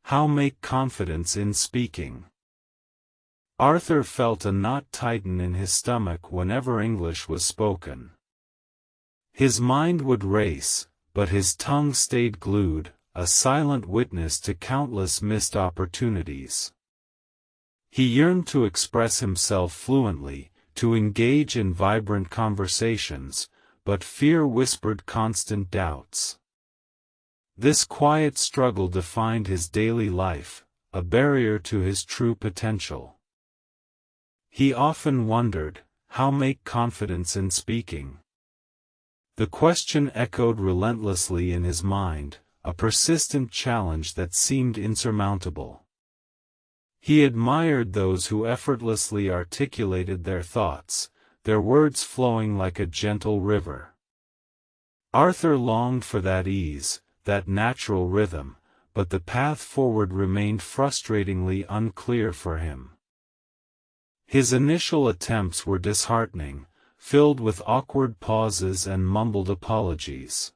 How make confidence in speaking. Arthur felt a knot tighten in his stomach whenever English was spoken. His mind would race, but his tongue stayed glued, a silent witness to countless missed opportunities. He yearned to express himself fluently, to engage in vibrant conversations, but fear whispered constant doubts. This quiet struggle defined his daily life, a barrier to his true potential. He often wondered, how make confidence in speaking? The question echoed relentlessly in his mind, a persistent challenge that seemed insurmountable. He admired those who effortlessly articulated their thoughts, their words flowing like a gentle river. Arthur longed for that ease, that natural rhythm, but the path forward remained frustratingly unclear for him. His initial attempts were disheartening, filled with awkward pauses and mumbled apologies.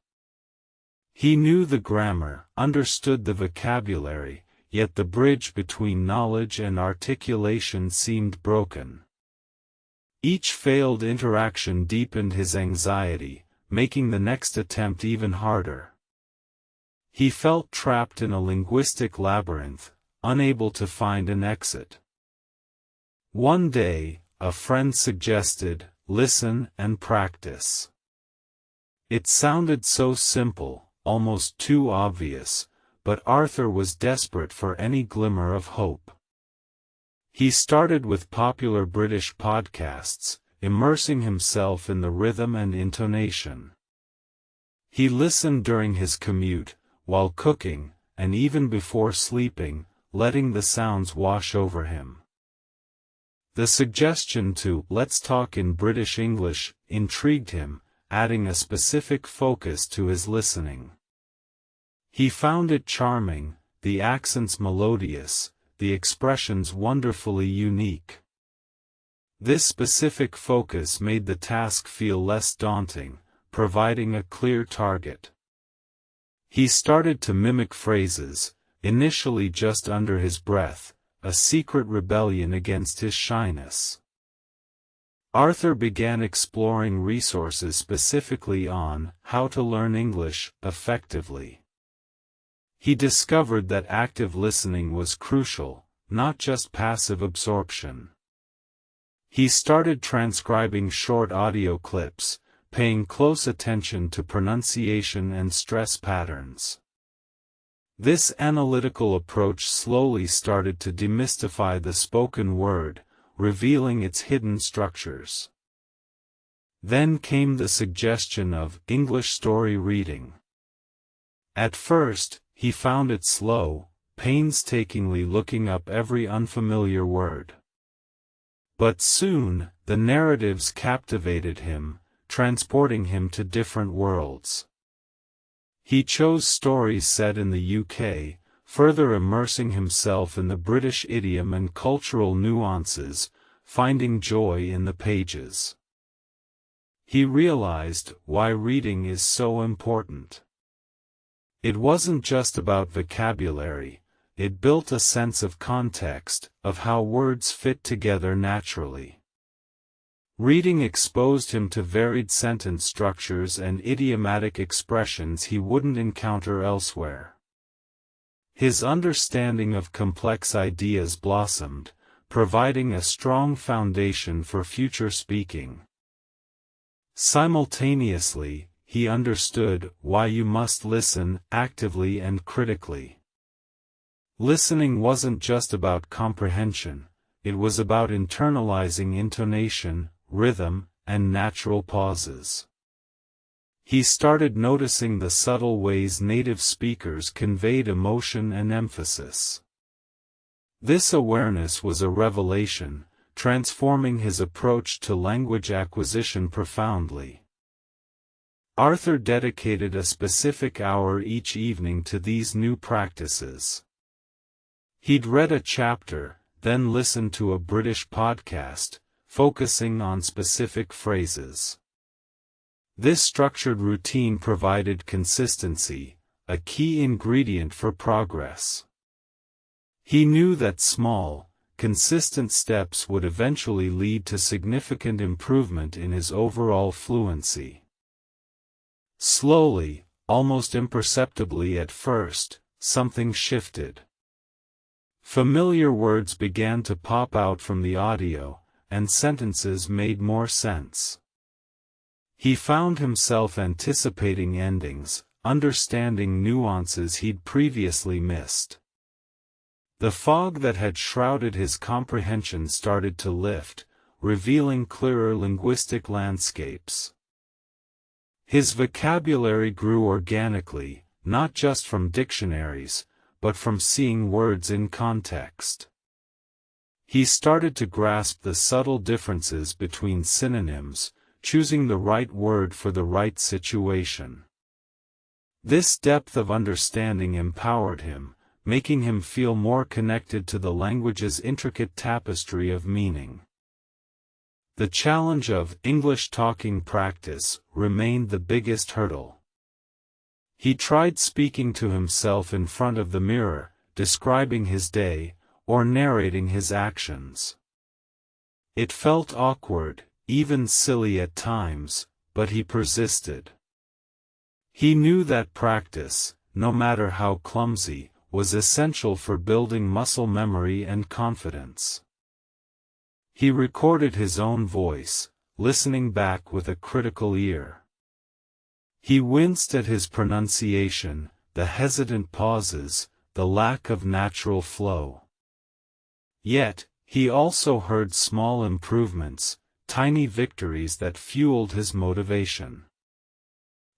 He knew the grammar, understood the vocabulary, yet the bridge between knowledge and articulation seemed broken. Each failed interaction deepened his anxiety, making the next attempt even harder. He felt trapped in a linguistic labyrinth, unable to find an exit. One day, a friend suggested, "Listen and practice." It sounded so simple, almost too obvious, but Arthur was desperate for any glimmer of hope. He started with popular British podcasts, immersing himself in the rhythm and intonation. He listened during his commute, while cooking, and even before sleeping, letting the sounds wash over him. The suggestion to "let's talk in British English" intrigued him, adding a specific focus to his listening. He found it charming, the accents melodious, the expressions wonderfully unique. This specific focus made the task feel less daunting, providing a clear target. He started to mimic phrases, initially just under his breath, a secret rebellion against his shyness. Arthur began exploring resources specifically on how to learn English effectively. He discovered that active listening was crucial, not just passive absorption. He started transcribing short audio clips, paying close attention to pronunciation and stress patterns. This analytical approach slowly started to demystify the spoken word, revealing its hidden structures. Then came the suggestion of English story reading. At first, he found it slow, painstakingly looking up every unfamiliar word. But soon, the narratives captivated him, transporting him to different worlds. He chose stories set in the UK, further immersing himself in the British idiom and cultural nuances, finding joy in the pages. He realized why reading is so important. It wasn't just about vocabulary, it built a sense of context, of how words fit together naturally. Reading exposed him to varied sentence structures and idiomatic expressions he wouldn't encounter elsewhere. His understanding of complex ideas blossomed, providing a strong foundation for future speaking. Simultaneously, he understood why you must listen actively and critically. Listening wasn't just about comprehension, it was about internalizing intonation, rhythm, and natural pauses. He started noticing the subtle ways native speakers conveyed emotion and emphasis. This awareness was a revelation, transforming his approach to language acquisition profoundly. Arthur dedicated a specific hour each evening to these new practices. He'd read a chapter, then listened to a British podcast, focusing on specific phrases. This structured routine provided consistency, a key ingredient for progress. He knew that small, consistent steps would eventually lead to significant improvement in his overall fluency. Slowly, almost imperceptibly at first, something shifted. Familiar words began to pop out from the audio, and sentences made more sense. He found himself anticipating endings, understanding nuances he'd previously missed. The fog that had shrouded his comprehension started to lift, revealing clearer linguistic landscapes. His vocabulary grew organically, not just from dictionaries, but from seeing words in context. He started to grasp the subtle differences between synonyms, choosing the right word for the right situation. This depth of understanding empowered him, making him feel more connected to the language's intricate tapestry of meaning. The challenge of English talking practice remained the biggest hurdle. He tried speaking to himself in front of the mirror, describing his day, or narrating his actions. It felt awkward, even silly at times, but he persisted. He knew that practice, no matter how clumsy, was essential for building muscle memory and confidence. He recorded his own voice, listening back with a critical ear. He winced at his pronunciation, the hesitant pauses, the lack of natural flow. Yet, he also heard small improvements, tiny victories that fueled his motivation.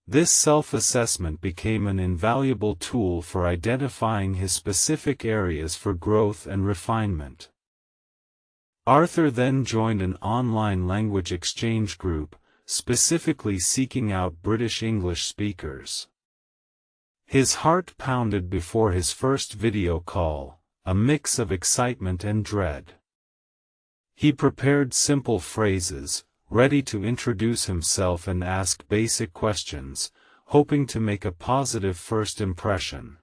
This self-assessment became an invaluable tool for identifying his specific areas for growth and refinement. Arthur then joined an online language exchange group, specifically seeking out British English speakers. His heart pounded before his first video call, a mix of excitement and dread. He prepared simple phrases, ready to introduce himself and ask basic questions, hoping to make a positive first impression.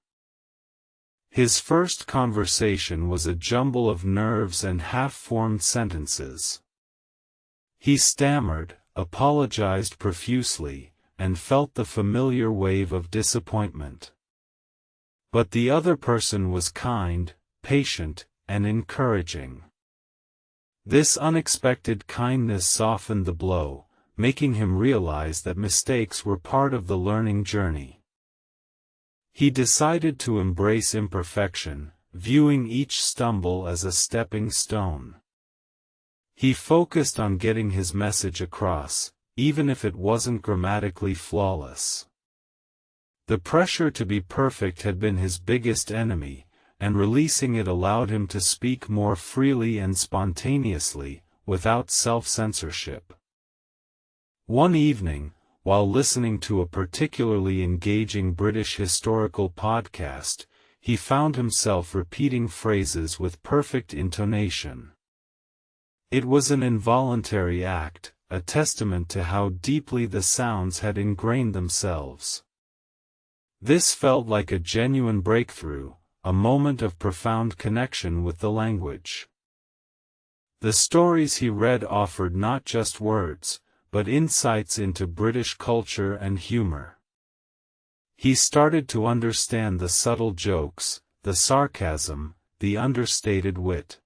His first conversation was a jumble of nerves and half-formed sentences. He stammered, apologized profusely, and felt the familiar wave of disappointment. But the other person was kind, patient, and encouraging. This unexpected kindness softened the blow, making him realize that mistakes were part of the learning journey. He decided to embrace imperfection, viewing each stumble as a stepping stone. He focused on getting his message across, even if it wasn't grammatically flawless. The pressure to be perfect had been his biggest enemy, and releasing it allowed him to speak more freely and spontaneously, without self-censorship. One evening, while listening to a particularly engaging British historical podcast, he found himself repeating phrases with perfect intonation. It was an involuntary act, a testament to how deeply the sounds had ingrained themselves. This felt like a genuine breakthrough, a moment of profound connection with the language. The stories he read offered not just words, but insights into British culture and humor. He started to understand the subtle jokes, the sarcasm, the understated wit.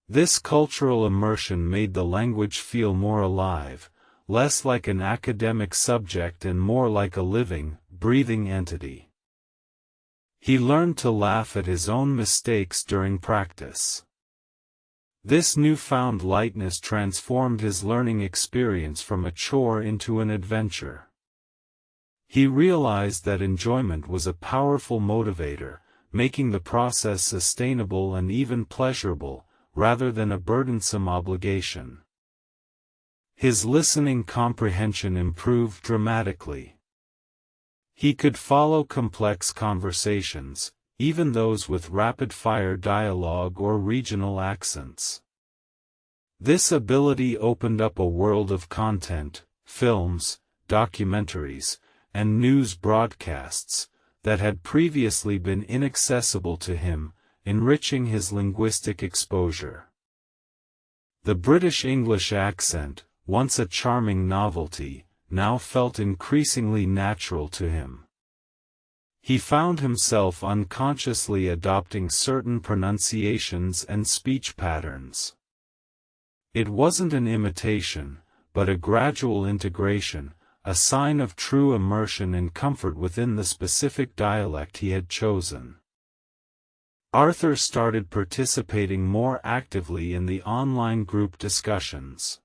This cultural immersion made the language feel more alive, less like an academic subject and more like a living, breathing entity. He learned to laugh at his own mistakes during practice. This newfound lightness transformed his learning experience from a chore into an adventure. He realized that enjoyment was a powerful motivator, making the process sustainable and even pleasurable, rather than a burdensome obligation. His listening comprehension improved dramatically. He could follow complex conversations, even those with rapid-fire dialogue or regional accents. This ability opened up a world of content, films, documentaries, and news broadcasts, that had previously been inaccessible to him, enriching his linguistic exposure. The British English accent, once a charming novelty, now felt increasingly natural to him. He found himself unconsciously adopting certain pronunciations and speech patterns. It wasn't an imitation, but a gradual integration, a sign of true immersion and comfort within the specific dialect he had chosen. Arthur started participating more actively in the online group discussions.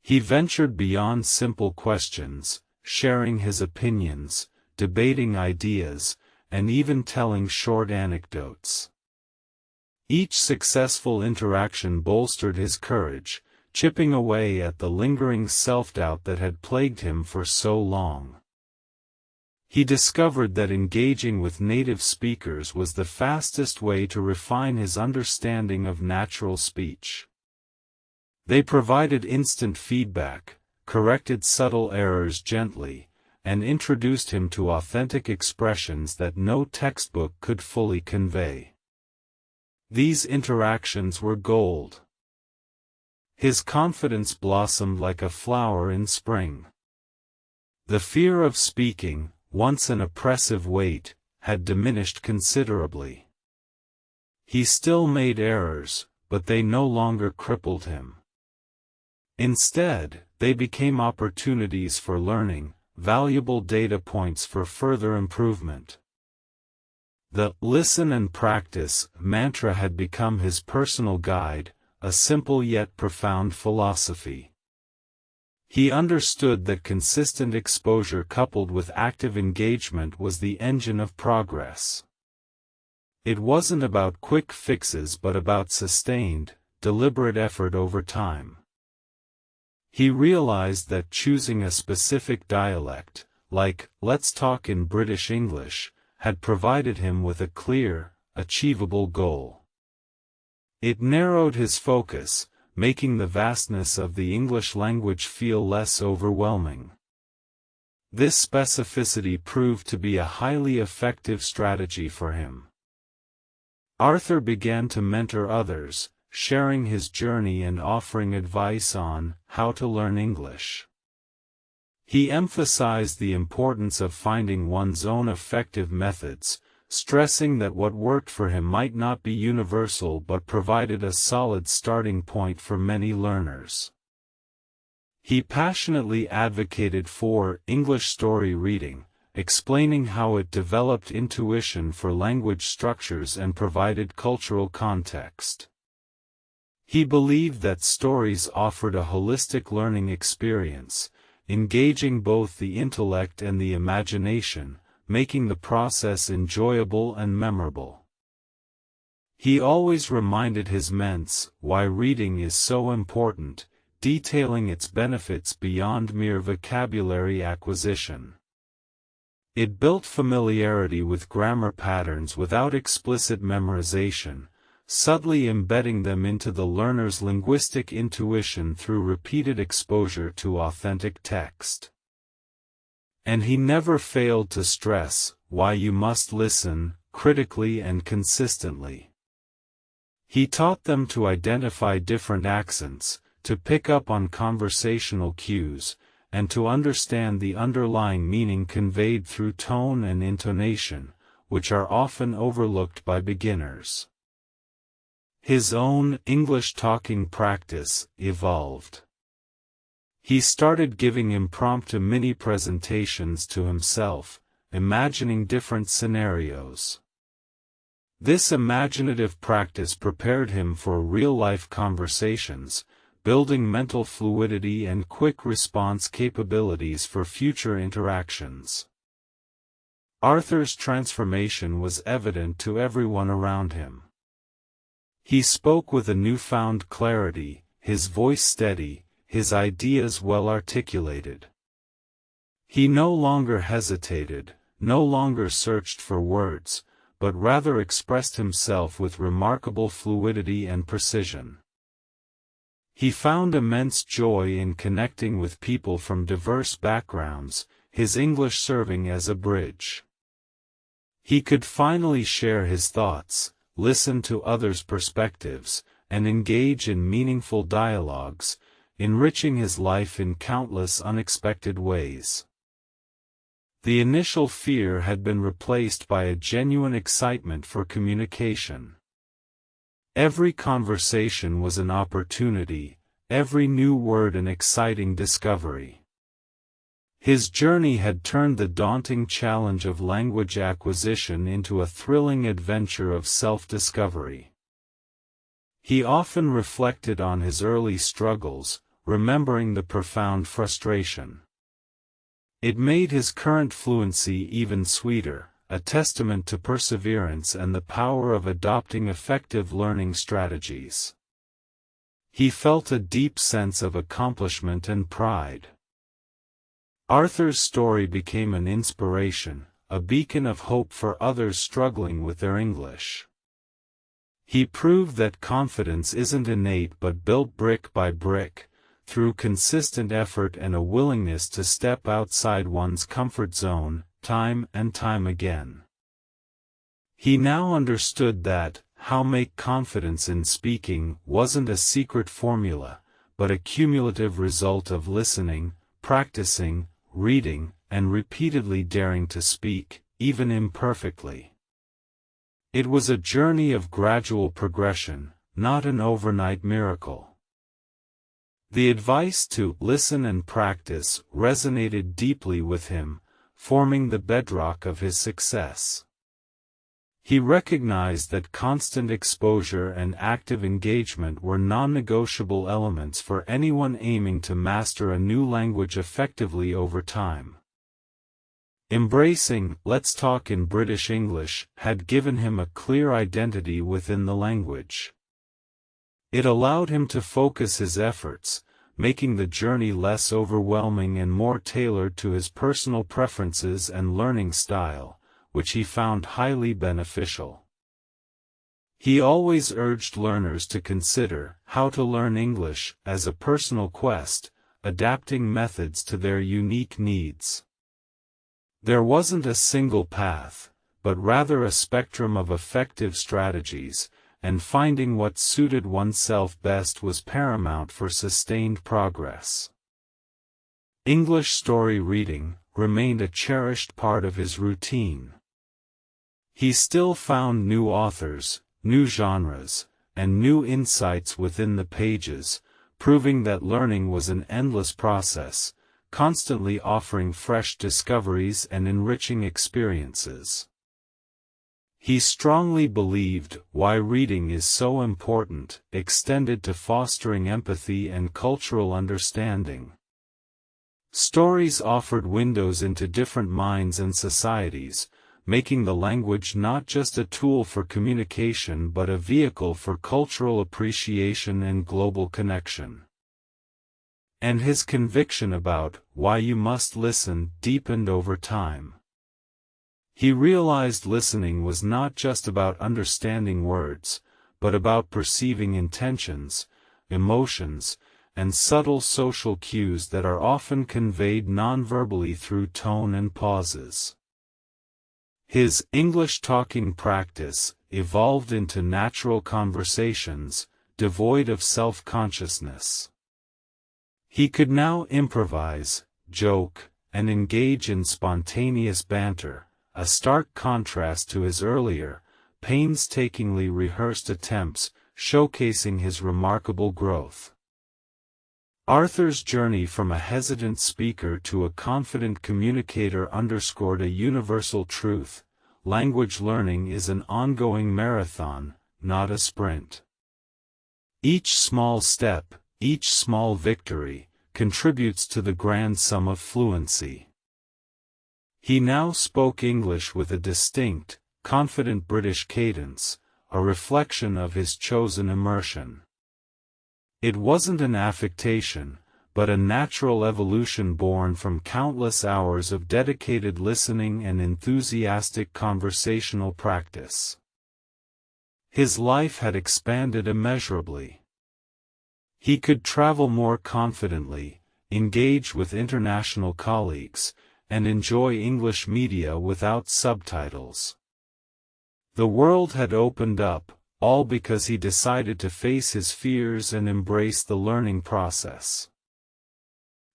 He ventured beyond simple questions, sharing his opinions, debating ideas, and even telling short anecdotes. Each successful interaction bolstered his courage, chipping away at the lingering self-doubt that had plagued him for so long. He discovered that engaging with native speakers was the fastest way to refine his understanding of natural speech. They provided instant feedback, corrected subtle errors gently, and introduced him to authentic expressions that no textbook could fully convey. These interactions were gold. His confidence blossomed like a flower in spring. The fear of speaking, once an oppressive weight, had diminished considerably. He still made errors, but they no longer crippled him. Instead, they became opportunities for learning, valuable data points for further improvement. The "listen and practice" mantra had become his personal guide, a simple yet profound philosophy. He understood that consistent exposure coupled with active engagement was the engine of progress. It wasn't about quick fixes but about sustained, deliberate effort over time. He realized that choosing a specific dialect, like "let's talk in British English," had provided him with a clear, achievable goal. It narrowed his focus, making the vastness of the English language feel less overwhelming. This specificity proved to be a highly effective strategy for him. Arthur began to mentor others, sharing his journey and offering advice on how to learn English. He emphasized the importance of finding one's own effective methods, stressing that what worked for him might not be universal but provided a solid starting point for many learners. He passionately advocated for English story reading, explaining how it developed intuition for language structures and provided cultural context. He believed that stories offered a holistic learning experience, engaging both the intellect and the imagination, making the process enjoyable and memorable. He always reminded his mates why reading is so important, detailing its benefits beyond mere vocabulary acquisition. It built familiarity with grammar patterns without explicit memorization, subtly embedding them into the learner's linguistic intuition through repeated exposure to authentic text. And he never failed to stress why you must listen critically and consistently. He taught them to identify different accents, to pick up on conversational cues, and to understand the underlying meaning conveyed through tone and intonation, which are often overlooked by beginners. His own English talking practice evolved. He started giving impromptu mini-presentations to himself, imagining different scenarios. This imaginative practice prepared him for real-life conversations, building mental fluidity and quick response capabilities for future interactions. Arthur's transformation was evident to everyone around him. He spoke with a newfound clarity, his voice steady, his ideas well articulated. He no longer hesitated, no longer searched for words, but rather expressed himself with remarkable fluidity and precision. He found immense joy in connecting with people from diverse backgrounds, his English serving as a bridge. He could finally share his thoughts, listen to others' perspectives, and engage in meaningful dialogues, enriching his life in countless unexpected ways. The initial fear had been replaced by a genuine excitement for communication. Every conversation was an opportunity, every new word an exciting discovery. His journey had turned the daunting challenge of language acquisition into a thrilling adventure of self-discovery. He often reflected on his early struggles, remembering the profound frustration. It made his current fluency even sweeter, a testament to perseverance and the power of adopting effective learning strategies. He felt a deep sense of accomplishment and pride. Arthur's story became an inspiration, a beacon of hope for others struggling with their English. He proved that confidence isn't innate but built brick by brick, through consistent effort and a willingness to step outside one's comfort zone, time and time again. He now understood that, how make confidence in speaking wasn't a secret formula, but a cumulative result of listening, practicing, reading, and repeatedly daring to speak, even imperfectly. It was a journey of gradual progression, not an overnight miracle. The advice to listen and practice resonated deeply with him, forming the bedrock of his success. He recognized that constant exposure and active engagement were non-negotiable elements for anyone aiming to master a new language effectively over time. Embracing "Let's Talk in British English" had given him a clear identity within the language. It allowed him to focus his efforts, making the journey less overwhelming and more tailored to his personal preferences and learning style, which he found highly beneficial. He always urged learners to consider how to learn English as a personal quest, adapting methods to their unique needs. There wasn't a single path, but rather a spectrum of effective strategies, and finding what suited oneself best was paramount for sustained progress. English story reading remained a cherished part of his routine. He still found new authors, new genres, and new insights within the pages, proving that learning was an endless process, constantly offering fresh discoveries and enriching experiences. He strongly believed why reading is so important extended to fostering empathy and cultural understanding. Stories offered windows into different minds and societies, making the language not just a tool for communication but a vehicle for cultural appreciation and global connection. And his conviction about why you must listen deepened over time. He realized listening was not just about understanding words, but about perceiving intentions, emotions, and subtle social cues that are often conveyed non-verbally through tone and pauses. His English talking practice evolved into natural conversations, devoid of self-consciousness. He could now improvise, joke, and engage in spontaneous banter, a stark contrast to his earlier, painstakingly rehearsed attempts, showcasing his remarkable growth. Arthur's journey from a hesitant speaker to a confident communicator underscored a universal truth: language learning is an ongoing marathon, not a sprint. Each small step, each small victory, contributes to the grand sum of fluency. He now spoke English with a distinct, confident British cadence, a reflection of his chosen immersion. It wasn't an affectation, but a natural evolution born from countless hours of dedicated listening and enthusiastic conversational practice. His life had expanded immeasurably. He could travel more confidently, engage with international colleagues, and enjoy English media without subtitles. The world had opened up, all because he decided to face his fears and embrace the learning process.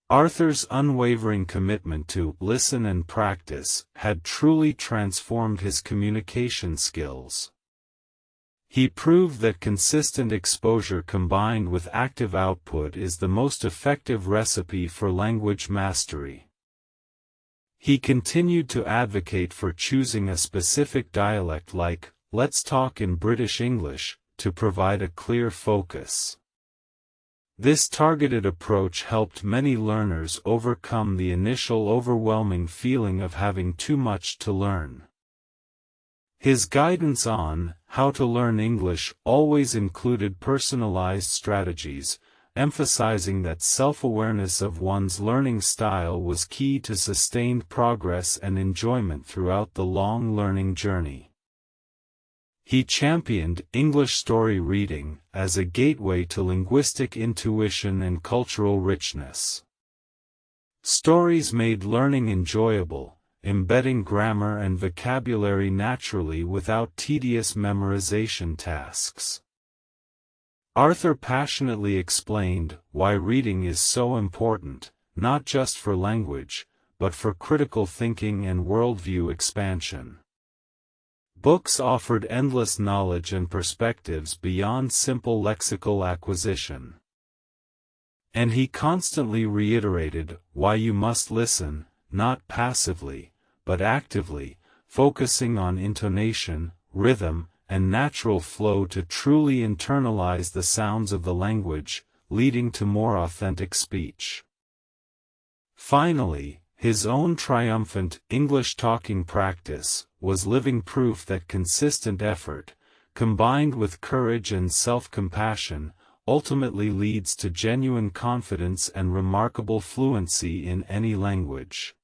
Arthur's unwavering commitment to listen and practice had truly transformed his communication skills. He proved that consistent exposure combined with active output is the most effective recipe for language mastery. He continued to advocate for choosing a specific dialect like, "Let's talk in British English," to provide a clear focus. This targeted approach helped many learners overcome the initial overwhelming feeling of having too much to learn. His guidance on how to learn English always included personalized strategies, emphasizing that self-awareness of one's learning style was key to sustained progress and enjoyment throughout the long learning journey. He championed English story reading as a gateway to linguistic intuition and cultural richness. Stories made learning enjoyable, embedding grammar and vocabulary naturally without tedious memorization tasks. Arthur passionately explained why reading is so important, not just for language, but for critical thinking and worldview expansion. Books offered endless knowledge and perspectives beyond simple lexical acquisition. And he constantly reiterated why you must listen, not passively, but actively, focusing on intonation, rhythm, and natural flow to truly internalize the sounds of the language, leading to more authentic speech. Finally, his own triumphant English talking practice was living proof that consistent effort, combined with courage and self-compassion, ultimately leads to genuine confidence and remarkable fluency in any language.